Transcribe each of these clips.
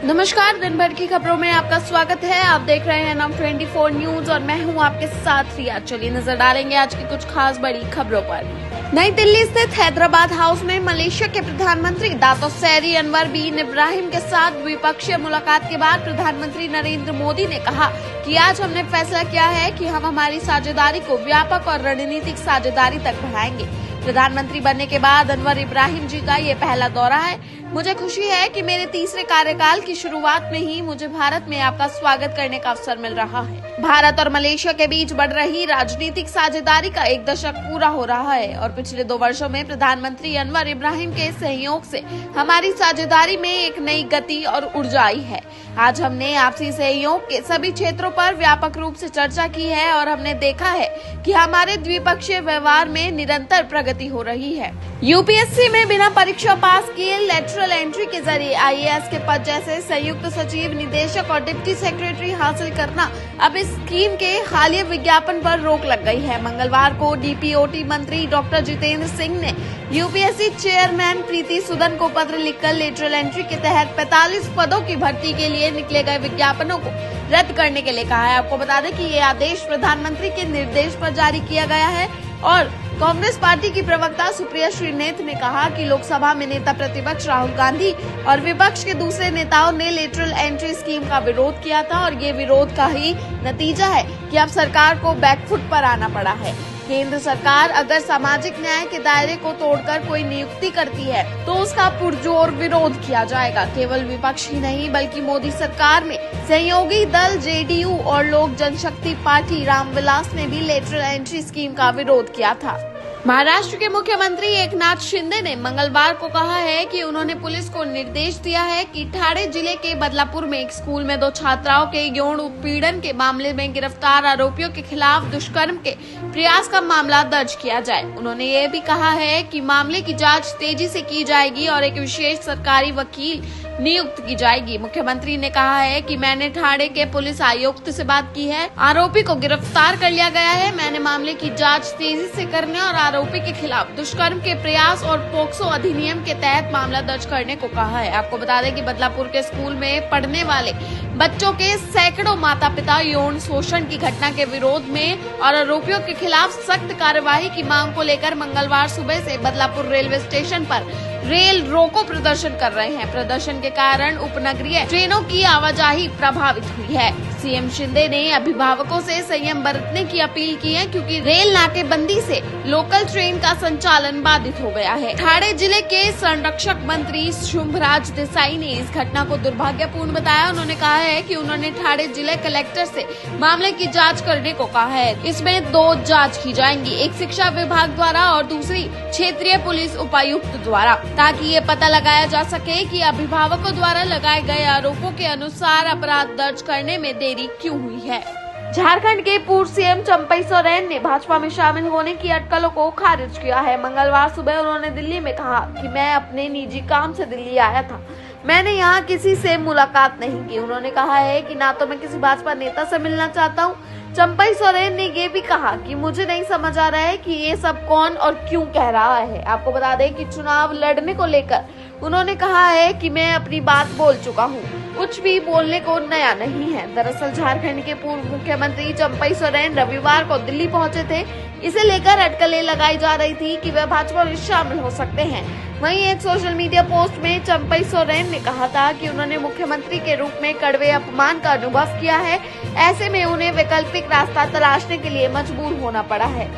नमस्कार, दिन भर की खबरों में आपका स्वागत है। आप देख रहे हैं नम 24 न्यूज और मैं हूं आपके साथ रिया। चलिए नजर डालेंगे आज की कुछ खास बड़ी खबरों पर। नई दिल्ली स्थित हैदराबाद हाउस में मलेशिया के प्रधानमंत्री दातो सरी अनवर बिन इब्राहिम के साथ द्विपक्षीय मुलाकात के बाद प्रधानमंत्री नरेंद्र मोदी ने कहा कि आज हमने फैसला किया है कि हम हमारी साझेदारी को व्यापक और रणनीतिक साझेदारी तक बढ़ाएंगे। प्रधानमंत्री बनने के बाद अनवर इब्राहिम जी का ये पहला दौरा है। मुझे खुशी है कि मेरे तीसरे कार्यकाल की शुरुआत में ही मुझे भारत में आपका स्वागत करने का अवसर मिल रहा है। भारत और मलेशिया के बीच बढ़ रही राजनीतिक साझेदारी का 1 दशक पूरा हो रहा है और पिछले 2 वर्षों में प्रधानमंत्री अनवर इब्राहिम के सहयोग से हमारी साझेदारी में एक नई गति और ऊर्जा आई है। आज हमने आपसी सहयोग के सभी क्षेत्रों पर व्यापक रूप से चर्चा की है और हमने देखा है कि हमारे द्विपक्षीय व्यवहार में निरंतर प्रगति हो रही है। यूपीएससी में बिना परीक्षा पास किए लेटरल एंट्री के जरिए आईएएस के पद जैसे संयुक्त सचिव, निदेशक और डिप्टी सेक्रेटरी हासिल करना, अब इस स्कीम के हालिया विज्ञापन पर रोक लग गई है। मंगलवार को डीपीओटी मंत्री डॉक्टर जितेंद्र सिंह ने यूपीएससी चेयरमैन प्रीति सूदन को पत्र लिखकर लेटरल एंट्री के तहत 45 पदों की भर्ती के लिए निकले गए विज्ञापनों को रद्द करने के लिए कहा है। आपको बता दें कि ये आदेश प्रधानमंत्री के निर्देश पर जारी किया गया है और कांग्रेस पार्टी की प्रवक्ता सुप्रिया श्रीनेत ने कहा कि लोकसभा में नेता प्रतिपक्ष राहुल गांधी और विपक्ष के दूसरे नेताओं ने लेटरल एंट्री स्कीम का विरोध किया था और ये विरोध का ही नतीजा है कि अब सरकार को बैकफुट पर आना पड़ा है। केंद्र सरकार अगर सामाजिक न्याय के दायरे को तोड़कर कोई नियुक्ति करती है तो उसका पुरजोर विरोध किया जाएगा। केवल विपक्ष ही नहीं बल्कि मोदी सरकार में सहयोगी दल जेडीयू और लोक जनशक्ति पार्टी रामविलास ने भी लेटरल एंट्री स्कीम का विरोध किया था। महाराष्ट्र के मुख्यमंत्री एकनाथ शिंदे ने मंगलवार को कहा है कि उन्होंने पुलिस को निर्देश दिया है कि ठाणे जिले के बदलापुर में एक स्कूल में 2 छात्राओं के यौन उत्पीड़न के मामले में गिरफ्तार आरोपियों के खिलाफ दुष्कर्म के प्रयास का मामला दर्ज किया जाए। उन्होंने ये भी कहा है कि मामले की जांच तेजी से की जाएगी और एक विशेष सरकारी वकील नियुक्त की जाएगी। मुख्यमंत्री ने कहा है कि मैंने ठाणे के पुलिस आयुक्त से बात की है, आरोपी को गिरफ्तार कर लिया गया है। मैंने मामले की जांच तेजी से करने और आरोपी के खिलाफ दुष्कर्म के प्रयास और पोक्सो अधिनियम के तहत मामला दर्ज करने को कहा है। आपको बता दें कि बदलापुर के स्कूल में पढ़ने वाले बच्चों के सैकड़ों माता पिता यौन शोषण की घटना के विरोध में और आरोपियों के खिलाफ सख्त कार्यवाही की मांग को लेकर मंगलवार सुबह से बदलापुर रेलवे स्टेशन पर रेल रोको प्रदर्शन कर रहे हैं। प्रदर्शन के कारण उपनगरीय ट्रेनों की आवाजाही प्रभावित हुई है। सीएम शिंदे ने अभिभावकों से संयम बरतने की अपील की है क्योंकि रेल नाकेबंदी से लोकल ट्रेन का संचालन बाधित हो गया है। ठाणे जिले के संरक्षक मंत्री शुभराज देसाई ने इस घटना को दुर्भाग्यपूर्ण बताया। उन्होंने कहा है कि उन्होंने ठाणे जिले कलेक्टर से मामले की जांच करने को कहा है। इसमें 2 जांच की जाएंगी, एक शिक्षा विभाग द्वारा और दूसरी क्षेत्रीय पुलिस उपायुक्त द्वारा, ताकि ये पता लगाया जा सके कि अभिभावकों द्वारा लगाए गए आरोपों के अनुसार अपराध दर्ज करने में देरी क्यों हुई है। झारखंड के पूर्व सीएम चंपई सोरेन ने भाजपा में शामिल होने की अटकलों को खारिज किया है। मंगलवार सुबह उन्होंने दिल्ली में कहा कि मैं अपने निजी काम से दिल्ली आया था, मैंने यहाँ किसी से मुलाकात नहीं की। उन्होंने कहा है कि ना तो मैं किसी भाजपा नेता से मिलना चाहता हूँ। चंपई सोरेन ने ये भी कहा कि मुझे नहीं समझ आ रहा है कि ये सब कौन और क्यों कह रहा है। आपको बता दें कि चुनाव लड़ने को लेकर उन्होंने कहा है कि मैं अपनी बात बोल चुका हूँ, कुछ भी बोलने को नया नहीं है। दरअसल झारखंड के पूर्व मुख्यमंत्री चंपई सोरेन रविवार को दिल्ली पहुंचे थे। इसे लेकर अटकलें लगाई जा रही थी कि वह भाजपा में शामिल हो सकते हैं। वहीं एक सोशल मीडिया पोस्ट में चंपई सोरेन ने कहा था कि उन्होंने मुख्यमंत्री के रूप में कड़वे अपमान का अनुभव किया है, ऐसे में उन्हें वैकल्पिक रास्ता तलाशने के लिए मजबूर होना पड़ा है।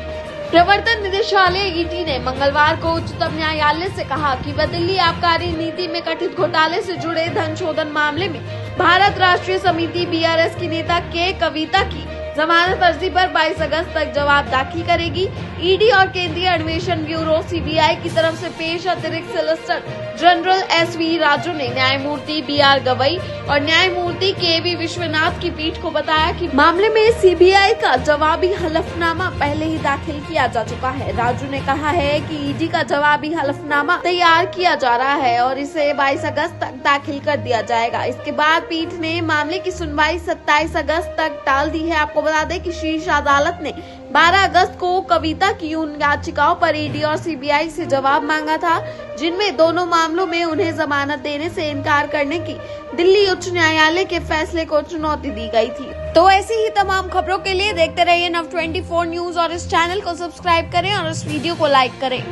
प्रवर्तन निदेशालय ईडी ने मंगलवार को उच्चतम न्यायालय से कहा कि वह दिल्ली आबकारी नीति में कथित घोटाले से जुड़े धन शोधन मामले में भारत राष्ट्रीय समिति बीआरएस की नेता के कविता की जमानत अर्जी पर 22 अगस्त तक जवाब दाखिल करेगी। ईडी और केंद्रीय अन्वेषण ब्यूरो सीबीआई की तरफ से पेश अतिरिक्त सोलिसिटर जनरल एसवी राजू ने न्यायमूर्ति बीआर गवई और न्यायमूर्ति केवी विश्वनाथ की पीठ को बताया कि मामले में सीबीआई का जवाबी हलफनामा पहले ही दाखिल किया जा चुका है। राजू ने कहा है कि ईडी का जवाबी हलफनामा तैयार किया जा रहा है और इसे 22 अगस्त तक दाखिल कर दिया जाएगा। इसके बाद पीठ ने मामले की सुनवाई 27 अगस्त तक टाल दी है। आपको बता दें कि शीर्ष अदालत ने 12 अगस्त को कविता की उन याचिकाओं पर ईडी और सीबीआई से जवाब मांगा था, जिनमें दोनों मामलों में उन्हें जमानत देने से इनकार करने की दिल्ली उच्च न्यायालय के फैसले को चुनौती दी गई थी। तो ऐसी ही तमाम खबरों के लिए देखते रहिए नव 24 न्यूज और इस चैनल को सब्सक्राइब करें और इस वीडियो को लाइक करें।